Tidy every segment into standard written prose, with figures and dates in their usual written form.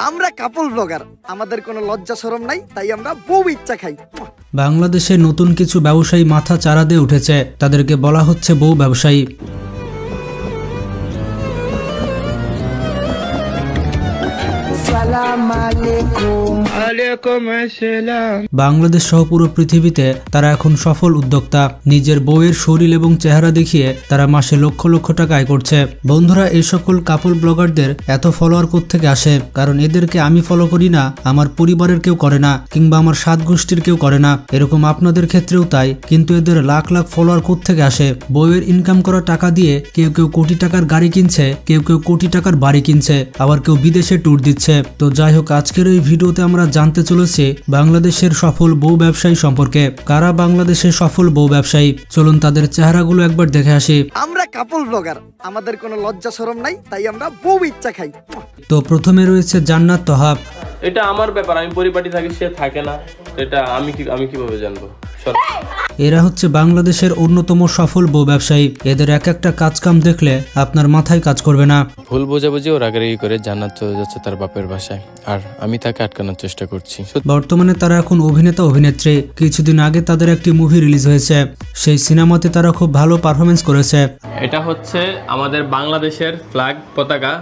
আমরা কাপল ব্লগার, আমাদের কোনো লজ্জা শরম নাই, তাই আমরা বউ ইচ্ছা খাই। বাংলাদেশে নতুন কিছু ব্যবসায়ী মাথা চারা দিয়ে উঠেছে, তাদেরকে বলা হচ্ছে বউ ব্যবসায়ী। বাংলাদেশ সহ পুরো পৃথিবীতে তারা এখন সফল উদ্যোক্তা। নিজের বউয়ের শরীর এবং চেহারা দেখিয়ে তারা মাসে লক্ষ লক্ষ টাকা আয় করছে। বন্ধুরা, এই সকল কাপল ব্লগারদের এত ফলোয়ার কোত্থেকে আসে? কারণ এদেরকে আমি ফলো করি না, আমার পরিবারের কেউ করে না, কিংবা আমার সাত গোষ্ঠীর কেউ করে না। এরকম আপনাদের ক্ষেত্রেও তাই। কিন্তু এদের লাখ লাখ ফলোয়ার কোত্থেকে আসে? বউয়ের ইনকাম করা টাকা দিয়ে কেউ কেউ কোটি টাকার গাড়ি কিনছে, কেউ কেউ কোটি টাকার বাড়ি কিনছে, আবার কেউ বিদেশে ট্যুর দিচ্ছে। তো যাই হোক, আজকের এই ভিডিওতে আমরা জানতে চলেছি বাংলাদেশের সফল বউ ব্যবসায়ী সম্পর্কে। কারা বাংলাদেশের সফল বউ ব্যবসায়ী? চলুন তাদের চেহারাগুলো একবার দেখে আসি। আমরা কাপল ব্লগার, আমাদের কোনো লজ্জা শরম নাই, তাই আমরা বউ ইচ্ছা খাই। তো প্রথমে রয়েছে জান্নাত তহাব। এটা আমার ব্যাপার, আমি পরিপাটি থাকি, সে থাকে না, এটা আমি কিভাবে জানবো? এরা হচ্ছে বাংলাদেশের অন্যতম সফল বউ ব্যবসায়ী। এদের এক একটা কাজ কাম দেখলে আপনার মাথায় কাজ করবে না। ভুল বোঝাবুঝি ও রাগারাগি করে জান্নাত চলে যাচ্ছে তার বাপের বাসায়, আর আমি তাকে আটকানোর চেষ্টা করছি। বর্তমানে তারা এখন অভিনেতা অভিনেত্রী। কিছুদিন আগে তাদের একটি মুভি রিলিজ হয়েছে, সেই সিনেমাতে তারা খুব ভালো পারফরমেন্স করেছে। এটা হচ্ছে আমাদের বাংলাদেশের ফ্ল্যাগ পতাকা।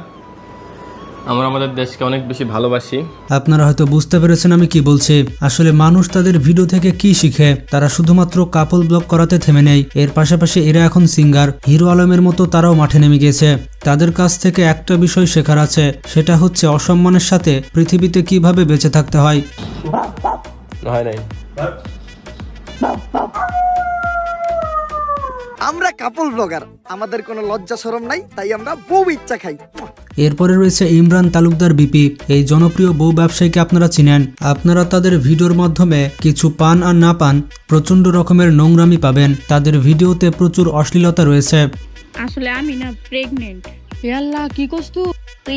আমরা আমাদের দেশকে অনেক বেশি ভালোবাসি। আপনারা হয়তো বুঝতে পেরেছেন আমি কি বলছি। আসলে মানুষ তাদের ভিডিও থেকে কি শিখে? তারা শুধুমাত্র কাপল ব্লগ করাতে থেমে নেই, এর পাশাপাশি এরা এখন সিঙ্গার। হিরো আলমের মতো তারাও মাঠে নেমে গিয়েছে। তাদের কাছ থেকে একটা বিষয় শেখার আছে, সেটা হচ্ছে অসম্মানের সাথে পৃথিবীতে কিভাবে বেঁচে থাকতে হয়। আমরা কাপল ব্লগার, আমাদের কোনো লজ্জা শরম নাই, তাই আমরা বউ ইচ্ছা খাই। এরপরে রয়েছে ইমরান তালুকদার বিপি। এই জনপ্রিয় বউ ব্যবসায়ীকে আপনারা চিনেন। আপনারা তাদের ভিডিওর মাধ্যমে কিছু পান আর না পান, প্রচন্ড রকমের নোংরামি পাবেন। তাদের ভিডিওতে প্রচুর অশ্লীলতা রয়েছে। আসলে আমি না প্রেগনেন্ট। আল্লাহ, কি করছ তুই?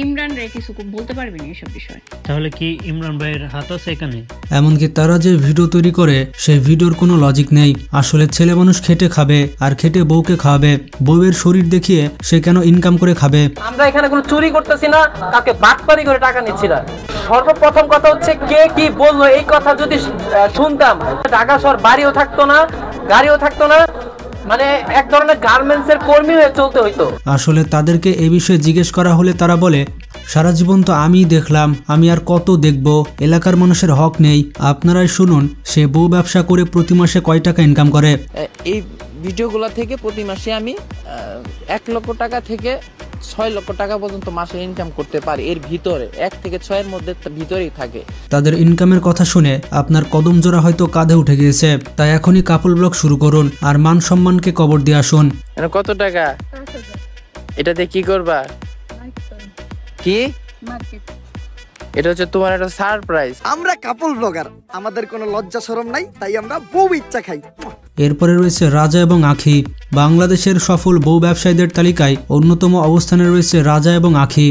ইমরান রে কিছু বলতে পারবি না এসব বিষয়। তাহলে কি ইমরান ভাইয়ের হাত আছে এখানে? এমনকি তারা যে ভিডিও তৈরি করে সেই ভিডিওর কোনো লজিক নেই। আসলে ছেলে মানুষ খেটে খাবে, আর খেটে বউকে খাওয়াবে। বউয়ের শরীর দেখিয়ে সে কেন ইনকাম করে খাবে? আমরা এখানে কোনো চুরি করতেছি না, কাকে বাটপারি করে টাকা নিচ্ছি না। সর্বপ্রথম কথা হচ্ছে, কে কি বললো এই কথা যদি শুনতাম, ঢাকা শহর বাড়িও থাকতো না, গাড়িও থাকতো না, মানে এক ধরনের গার্মেন্টস এর কর্মী হয়ে চলতে হইতো। আসলে তাদেরকে এই বিষয়ে জিজ্ঞেস করা হলে তারা বলে, সারা জীবন তো আমি দেখলাম, আমি আর কত দেখব, এলাকার মানুষের হক নেই। আপনারাই শুনুন সে বউ ব্যবসা করে প্রতি মাসে কয় টাকা ইনকাম করে। এই ভিডিওগুলো থেকে প্রতি মাসে আমি 1 লক্ষ টাকা থেকে 6 লক্ষ টাকা পর্যন্ত মাসে ইনকাম করতে পারি। এর ভিতরে 1 থেকে 6 এর মধ্যে ভিতরেই থাকে। তাদের ইনকামের কথা শুনে আপনার কদম জোড়া হয়তো কাঁধে উঠে গিয়েছে। তাই এখনই কাপল ব্লগ শুরু করুন আর মান সম্মানকে কবর দিয়ে আসুন। কত টাকা? এটাতে কি করবা? কি? এটা হচ্ছে তোমার একটা সারপ্রাইজ। আমরা কাপল ব্লগার, আমাদের কোনো লজ্জা শরম নাই, তাই আমরা বউ ইচ্ছা খাই। এরপরে রয়েছে রাজা এবং আখি। বাংলাদেশের সফল বউ ব্যবসায়ীদের তালিকায় অন্যতম অবস্থানে রয়েছে রাজা এবং আখি।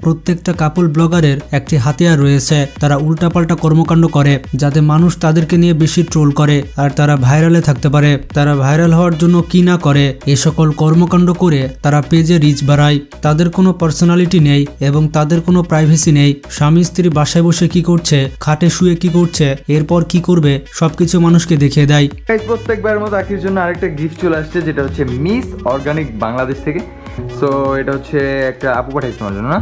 প্রত্যেকটা কাপল ব্লগারের একটি হাতিয়ার রয়েছে। তারা উল্টাপাল্টা কর্মকাণ্ড করে যাতে মানুষ তাদেরকে নিয়ে বেশি ট্রোল করে আর তারা ভাইরালে থাকতে পারে। তারা ভাইরাল হওয়ার জন্য কি না করে, এ সকল কর্মকাণ্ড করে তারা পেজে রিচ বাড়ায়। তাদের কোনো পার্সোনালিটি নেই এবং তাদের কোনো প্রাইভেসি নেই। স্বামী স্ত্রী বাসায় বসে কি করছে, খাটে শুয়ে কি করছে, এরপর কি করবে, সবকিছু মানুষকে দেখিয়ে দেয়। প্রত্যেকবারের মতো আখির জন্য আরেকটা গিফট চলে আসছে, যেটা হচ্ছে মিস অর্গানিক বাংলাদেশ থেকে। সো এটা হচ্ছে একটা আপু পাঠাইছে আমার জন্য না।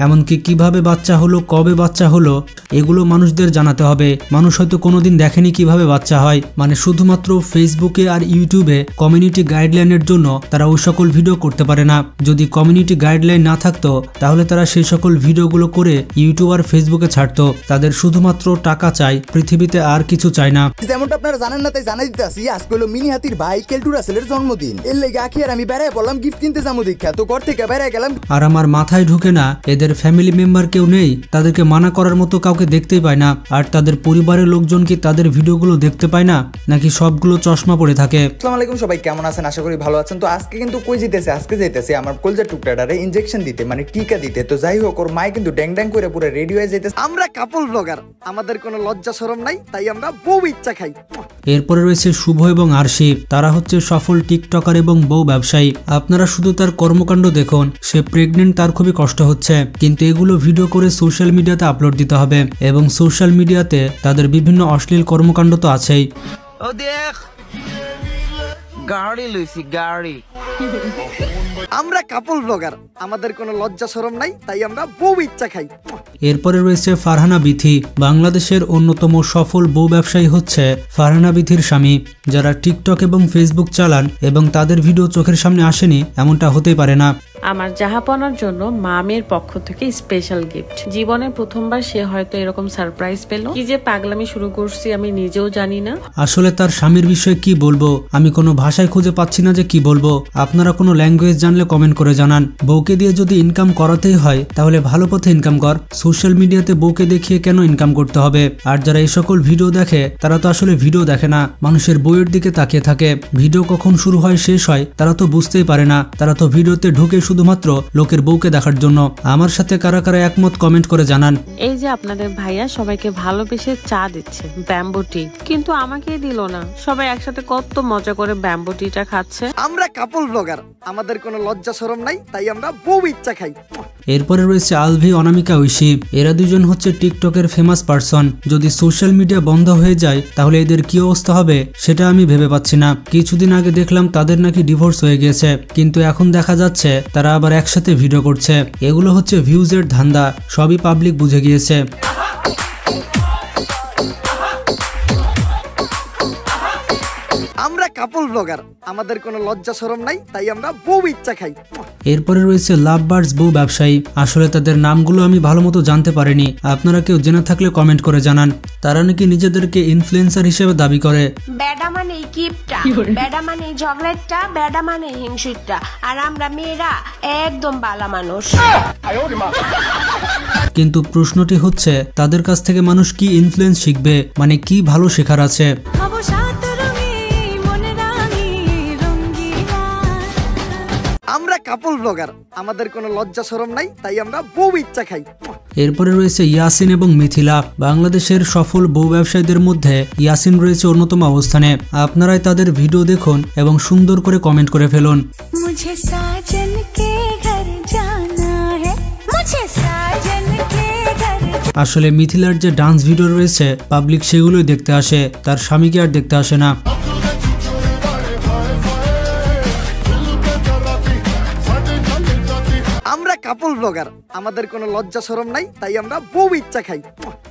এমনকি কিভাবে বাচ্চা হলো, কবে বাচ্চা হলো, এগুলো মানুষদের জানাতে হবে। মানুষ হয়তো কোনোদিন দেখেনি কিভাবে বাচ্চা হয়। মানে শুধুমাত্র ফেসবুকে আর ইউটিউবে কমিউনিটি গাইডলাইনের জন্য তারা ওই সকল ভিডিও করতে পারে না। যদি কমিউনিটি গাইডলাইন না থাকতো তাহলে তারা সেই সকল ভিডিওগুলো করে ইউটিউব আর ফেসবুকে ছাড়তো। তাদের শুধুমাত্র টাকা চাই, পৃথিবীতে আর কিছু চায় না। যেমনটা আপনারা জানেন না তাই জানাই দিতেছি, আজকে হলো মিনি হাতির ভাই কেলটু রাসেলের জন্মদিন। এর লেগে আখি আর আমি বেড়ায় বললাম গিফট কিনতে যাবো দীক্ষা, তো ঘর থেকে বেড়ায় গেলাম। আর আমার মাথায় ঢুকে না এদের তাদের ফ্যামিলি মেম্বার কেউ নেই, তাদেরকে মানা করার মতো কাউকে দেখতেই পায় না। আর তাদের পরিবারের লোকজন কি তাদের ভিডিওগুলো দেখতে পায় না, নাকি সবগুলো চশমা পড়ে থাকে? আসসালামু আলাইকুম, সবাই কেমন আছেন? আশা করি ভালো আছেন। তো আজকে কিন্তু কই যেতেছে, আজকে যাইতেছে আমার কলজার টুকটাটারে ইনজেকশন দিতে, মানে টিকা দিতে। তো যাই হোক, ওর মায়ে কিন্তু ড্যাং ড্যাং করে পুরো রেডি হয়ে যাইতেছে। আমরা কাপল ব্লগার, আমাদের কোনো লজ্জা শরম নাই, তাই আমরা বউ ইচ্ছা খাই। এরপরে রয়েছে শুভ এবং আরশি, তারা হচ্ছে সফল টিকটকার এবং বউ ব্যবসায়ী। আপনারা শুধু তার কর্মকাণ্ড দেখুন, সে প্রেগনেন্ট, তার খুবই কষ্ট হচ্ছে, কিন্তু এগুলো ভিডিও করে সোশ্যাল মিডিয়াতে আপলোড দিতে হবে, এবং সোশ্যাল মিডিয়াতে তাদের বিভিন্ন অশ্লীল কর্মকাণ্ড তো আছেই। ও দেখ গাড়ি লইছি গাড়ি। আমরা কাপল ব্লগার, আমাদের কোনো লজ্জা শরম নাই, তাই আমরা বউ ইচ্ছা খাই। এরপরে রয়েছে ফারহানা বিথি, বাংলাদেশের অন্যতম সফল বউ ব্যবসায়ী হচ্ছে ফারহানা বিথির স্বামী। যারা টিকটক এবং ফেসবুক চালান এবং তাদের ভিডিও চোখের সামনে আসেনি, এমনটা হতেই পারে না। আমার জাহাপনার জন্য মামের পক্ষ থেকে স্পেশাল গিফট। জীবনে প্রথমবার সে হয়তো এরকম সারপ্রাইজ পেল। কি যে পাগলামি শুরু করছি আমি নিজেও জানি না। আসলে তার স্বামীর বিষয়ে কি বলবো, আমি কোনো ভাষায় খুঁজে পাচ্ছি না যে কি বলবো। আপনারা কোনো ল্যাঙ্গুয়েজ জানলে কমেন্ট করে জানান। বউকে দিয়ে যদি ইনকাম করাতেই হয়, তাহলে ভালো পথে ইনকাম কর। সোশ্যাল মিডিয়াতে বউকে দেখিয়ে কেন ইনকাম করতে হবে? আর যারা এই সকল ভিডিও দেখে, তারা তো আসলে ভিডিও দেখে না, মানুষের বউয়ের দিকে তাকিয়ে থাকে। ভিডিও কখন শুরু হয় শেষ হয় তারা তো বুঝতেই পারে না। তারা তো ভিডিওতে ঢুকে শুধুমাত্র লোকের বউকে দেখার জন্য। আমার সাথে কারা কারা একমত কমেন্ট করে জানান। এই যে আপনাদের ভাইয়া সবাইকে ভালোবেসে চা দিচ্ছে, ব্যাম্বো টি, কিন্তু আমাকেই দিল না। সবাই একসাথে কত মজা করে ব্যাম্বো টিটা খাচ্ছে। আমরা কাপল ব্লগার, আমাদের কোনো লজ্জা শরম নাই, তাই আমরা বউ ইচ্ছা খাই। এরপরে রয়েছে আলভি, অনামিকা, ঐশী। এরা দুজন হচ্ছে টিকটকের ফেমাস পারসন। যদি সোশ্যাল মিডিয়া বন্ধ হয়ে যায়, তাহলে এদের কি অবস্থা হবে সেটা আমি ভেবে পাচ্ছি না। কিছুদিন আগে দেখলাম তাদের নাকি ডিভোর্স হয়ে গেছে, কিন্তু এখন দেখা যাচ্ছে তারা আবার একসাথে ভিডিও করছে। এগুলো হচ্ছে ভিউজের ধান্দা, সবই পাবলিক বুঝে গিয়েছে। আমরা কাপল ব্লগার, আমাদের কোনো লজ্জা শরম নাই, তাই আমরা বউ ইচ্ছা খাই। এরপরে রয়েছে লাভ বার্ডস বউ ব্যবসায়ী। আসলে তাদের নামগুলো আমি ভালো মতো জানতে পারিনি, আপনারা কেউ জেনে থাকলে কমেন্ট করে জানান। তারা নাকি নিজেদেরকে ইনফ্লুয়েন্সার হিসেবে দাবি করে। বেডা মানে কিপটা, বেডা মানে ঝগড়াটা, বেডা মানে হিংসুটা, আর আমরা মেয়েরা একদম বালা মানুষ। কিন্তু প্রশ্নটি হচ্ছে, তাদের কাছ থেকে মানুষ কি ইনফ্লুয়েন্স শিখবে, মানে কি ভালো শেখার আছে? আমরা কাপল ব্লগার, আমাদের কোনো লজ্জা শরম নাই, তাই আমরা বউ ইচ্ছা খাই। এরপরে রয়েছে ইয়াসিন এবং মিথিলা। বাংলাদেশের সফল বউ ব্যবসায়ীদের মধ্যে ইয়াসিন রয়েছে অন্যতম অবস্থানে। আপনারাই তাদের ভিডিও দেখুন এবং সুন্দর করে কমেন্ট করে ফেলুন। মুঝে সাজন কে ঘর জানা है, মুঝে সাজন কে ঘর। আসলে মিথিলার যে ডান্স ভিডিও রয়েছে, পাবলিক সেগুলোই দেখতে আসে, তার স্বামীকে আর দেখতে আসে না। আমরা কাপল ব্লগার, আমাদের কোনো লজ্জা শরম নাই, তাই আমরা বউ ইচ্ছা খাই।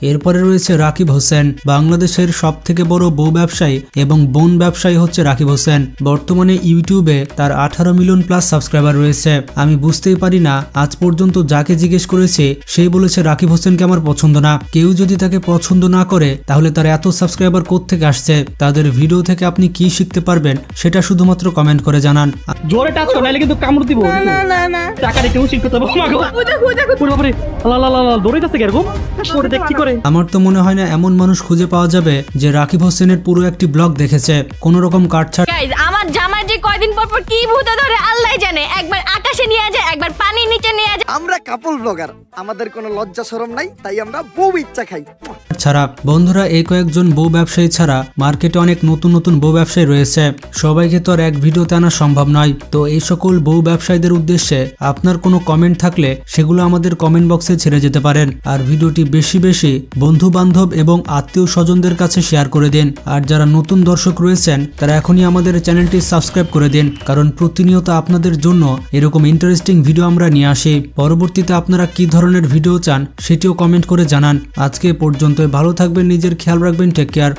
এরপরে রয়েছে রাকিব হোসেন। বাংলাদেশের সব থেকে বড় বউ ব্যবসায়ী এবং বোন ব্যবসায়ী হচ্ছে রাকিব হোসেন। বর্তমানে ইউটিউবে তার 18 মিলিয়ন প্লাস সাবস্ক্রাইবার রয়েছে। আমি বুঝতেই পারি না, আজ পর্যন্ত যাকে জিজ্ঞেস করেছে সেই বলেছে রাকিব হোসেনকে আমার পছন্দ না। কেউ যদি তাকে পছন্দ না করে, তাহলে তার এত সাবস্ক্রাইবার কোত্থেকে আসছে? তাদের ভিডিও থেকে আপনি কি শিখতে পারবেন সেটা শুধুমাত্র কমেন্ট করে জানান। জোরে টাচ করলে কিন্তু কামড় দিব। না না না, টাকা রেখে শিখতে হবে। আমার তো মনে হয় না এমন মানুষ খুঁজে পাওয়া যাবে যে রাকিব হোসেনের পুরো একটি ব্লগ দেখেছে, কোন রকম কাটছাট। আমার জামাই যে কয়দিন পর পর কি ভূতে ধরে আল্লাহ জানে, একবার আকাশে নিয়ে যায়, একবার পানির নিচে নিয়ে যায়। আমরা কাপল ব্লগার, আমাদের কোনো লজ্জা শরম নাই, তাই আমরা বউ ইচ্ছা খাই। ছাড়া বন্ধুরা, এই কয়েকজন বউ ব্যবসায়ী ছাড়া মার্কেটে অনেক নতুন নতুন বউ ব্যবসায়ী রয়েছে। সবাইকে তো আর এক ভিডিওতে আনা সম্ভব নয়। তো এই সকল বউ ব্যবসায়ীদের উদ্দেশ্যে আপনার কোনো কমেন্ট থাকলে সেগুলো আমাদের কমেন্ট বক্সে ছেড়ে যেতে পারেন। আর ভিডিওটি বেশি বেশি বন্ধু বান্ধব এবং আত্মীয় স্বজনদের কাছে শেয়ার করে দিন। আর যারা নতুন দর্শক রয়েছেন, তারা এখনই আমাদের চ্যানেলটি সাবস্ক্রাইব করে দিন, কারণ প্রতিনিয়ত আপনাদের জন্য এরকম ইন্টারেস্টিং ভিডিও আমরা নিয়ে আসি। পরবর্তীতে আপনারা কি ধরনের ভিডিও চান সেটিও কমেন্ট করে জানান। আজকে পর্যন্ত ভালো থাকবেন, নিজের খেয়াল রাখবেন, টেক কেয়ার।